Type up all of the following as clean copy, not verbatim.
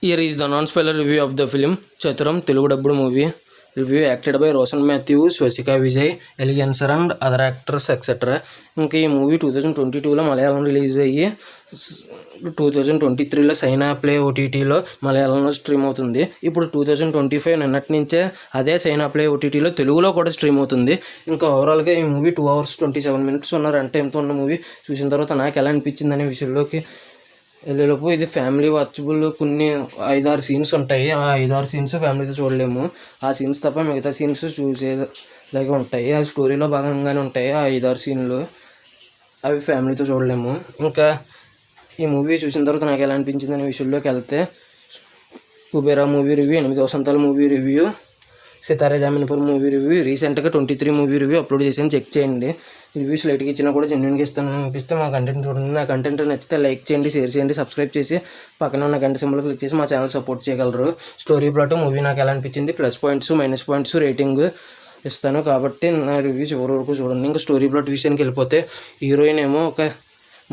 Here is the non-spoiler review of the film Chaturam Telugu dubbed movie. Review acted by Roshan Matthew, Swastika Vijay, Elegant Sir and other actors etc. ఇంకా ఈ movie 2022లో Malayalam release అయ్యి 2023లో Saina play ఓటీటీలో మలయాళంలో stream అవుతుంది. ఇప్పుడు 2025 నిన్నటి నుంచే అదే సైనా ప్లే ఓటీటీలో తెలుగులో కూడా స్ట్రీమ్ అవుతుంది. ఇంకా ఓవరాల్గా ఈ మూవీ 2 hours 27 minutes ఉన్న రన్ టైంతో ఉన్న మూవీ చూసిన తర్వాత నాకు ఎలా అనిపించింది అనే విషయంలోకి వెళ్ళేలోపు ఇది ఫ్యామిలీ వాచబుల్. కొన్ని 5-6 సీన్స్ ఉంటాయి. ఆ 5-6 సీన్స్ ఫ్యామిలీతో చూడలేము. ఆ సీన్స్ తప్ప మిగతా సీన్స్ చూసేలాగా ఉంటాయి. ఆ స్టోరీలో భాగంగానే ఉంటాయి. ఆ 5-6 సీన్లు అవి ఫ్యామిలీతో చూడలేము. ఇంకా ఈ మూవీ చూసిన తర్వాత నాకు ఎలా అనిపించింది అనే విషయంలోకి వెళ్తే, కుబేరా మూవీ రివ్యూ, 8 వసంతాల movie review, Sitaare జామీన్పూర్ movie review, రీసెంట్గా 23 మూవీ రివ్యూ అప్లోడ్ చేసాను, చెక్ చేయండి. రివ్యూస్ లైట్గా ఇచ్చినా కూడా జెన్యున్గా ఇస్తాను అనిపిస్తే మా కంటెంట్ చూడండి. నా కంటెంట్ నచ్చితే లైక్ చేయండి, షేర్ చేయండి, సబ్స్క్రైబ్ చేసి పక్కన ఉన్న గంట సింబల్ క్లిక్ చేసి మా ఛానల్ సపోర్ట్ చేయగలరు. స్టోరీ ప్లాట్ మూవీ నాకు ఎలా అనిపించింది, plus points minus points rating ఇస్తాను. కాబట్టి నా రివ్యూస్ ఎవరి వరకు చూడండి. ఇంకా స్టోరీ ప్లాట్ విషయానికి వెళ్ళిపోతే, హీరోయిన్ ఏమో ఒక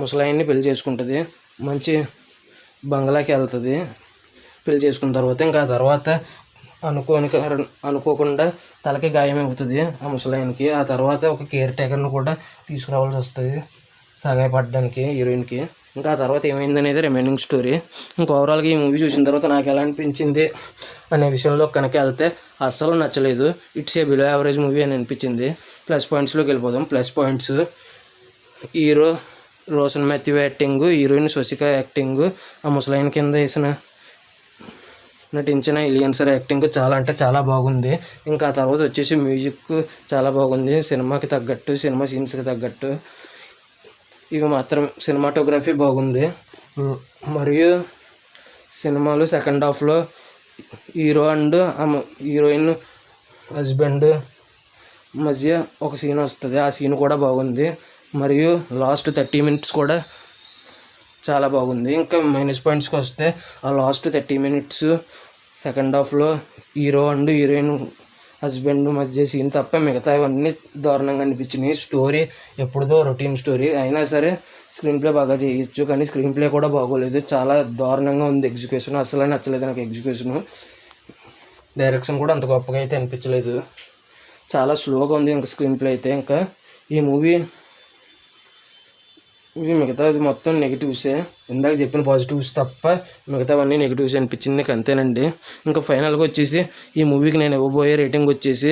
ముసలాయన్ని పెళ్లి చేసుకుంటుంది. మంచి బంగ్లాకి వెళ్తుంది పెళ్లి చేసుకున్న తర్వాత. ఇంకా ఆ తర్వాత అనుకోకుండా తలకి గాయం అవుతుంది ఆ ముసలాయనకి. ఆ తర్వాత ఒక కేర్ టేకర్ను కూడా తీసుకురావాల్సి వస్తుంది సహాయపడడానికి హీరోయిన్కి. ఇంకా ఆ తర్వాత ఏమైంది అనేది రిమైనింగ్ స్టోరీ. ఇంకా ఓవరాల్గా ఈ మూవీ చూసిన తర్వాత నాకు ఎలా అనిపించింది అనే విషయంలో కనుక వెళ్తే, అస్సలు నచ్చలేదు. It's a below average movie అని అనిపించింది. ప్లస్ పాయింట్స్లోకి వెళ్ళిపోదాం. Plus points: hero Roshan Mathew acting, heroine Swasika acting, ఆ ముసలాయన కింద నటించిన ఎలియన్ సర్ యాక్టింగ్ చాలా అంటే చాలా బాగుంది. ఇంకా ఆ తర్వాత వచ్చేసి మ్యూజిక్ చాలా బాగుంది, సినిమాకి తగ్గట్టు, సినిమా సీన్స్కి తగ్గట్టు. ఇవి మాత్రం సినిమాటోగ్రఫీ బాగుంది. మరియు సినిమాలో సెకండ్ హాఫ్లో హీరో అండ్ హీరోయిన్ హస్బెండ్ మధ్య ఒక సీన్ వస్తుంది. ఆ సీన్ కూడా బాగుంది. మరియు లాస్ట్ 30 minutes కూడా చాలా బాగుంది. ఇంకా మైనస్ పాయింట్స్కి వస్తే, ఆ లాస్ట్ 30 minutes సెకండ్ హాఫ్లో హీరో అండ్ హీరోయిన్ హస్బెండ్ మధ్య సీన్ తప్ప మిగతా అవన్నీ దారుణంగా అనిపించినాయి. స్టోరీ ఎప్పుడుదో రొటీన్ స్టోరీ అయినా సరే స్క్రీన్ ప్లే బాగా చేయొచ్చు, కానీ స్క్రీన్ ప్లే కూడా బాగోలేదు. చాలా దారుణంగా ఉంది ఎగ్జిక్యూషన్. అసలు నచ్చలేదు నాకు ఎగ్జిక్యూషను. డైరెక్షన్ కూడా అంత గొప్పగా అయితే అనిపించలేదు. చాలా స్లోగా ఉంది ఇంకా స్క్రీన్ ప్లే అయితే. ఇంకా ఈ మూవీ మిగతాది మొత్తం నెగిటివ్సే. ఇందాక చెప్పిన పాజిటివ్స్ తప్ప మిగతావన్నీ నెగిటివ్స్ అనిపించింది. నాకు అంతేనండి. ఇంకా ఫైనల్గా వచ్చేసి ఈ మూవీకి నేను ఇవ్వబోయే రేటింగ్ వచ్చేసి,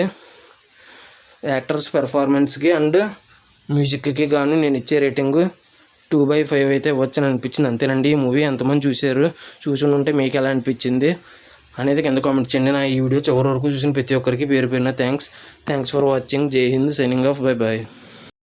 యాక్టర్స్ పెర్ఫార్మెన్స్కి అండ్ మ్యూజిక్కి గాను నేను ఇచ్చే రేటింగ్ 2/5 అయితే ఇవ్వచ్చని అనిపించింది. అంతేనండి. ఈ మూవీ ఎంతమంది చూసి ఉంటే మీకు ఎలా అనిపించింది అనేది కింద కామెంట్ చేయండి. నా ఈ వీడియో చివరి వరకు చూసిన ప్రతి ఒక్కరికి పేరు పేరున thanks for watching. Jai Hind. Signing off. Bye bye.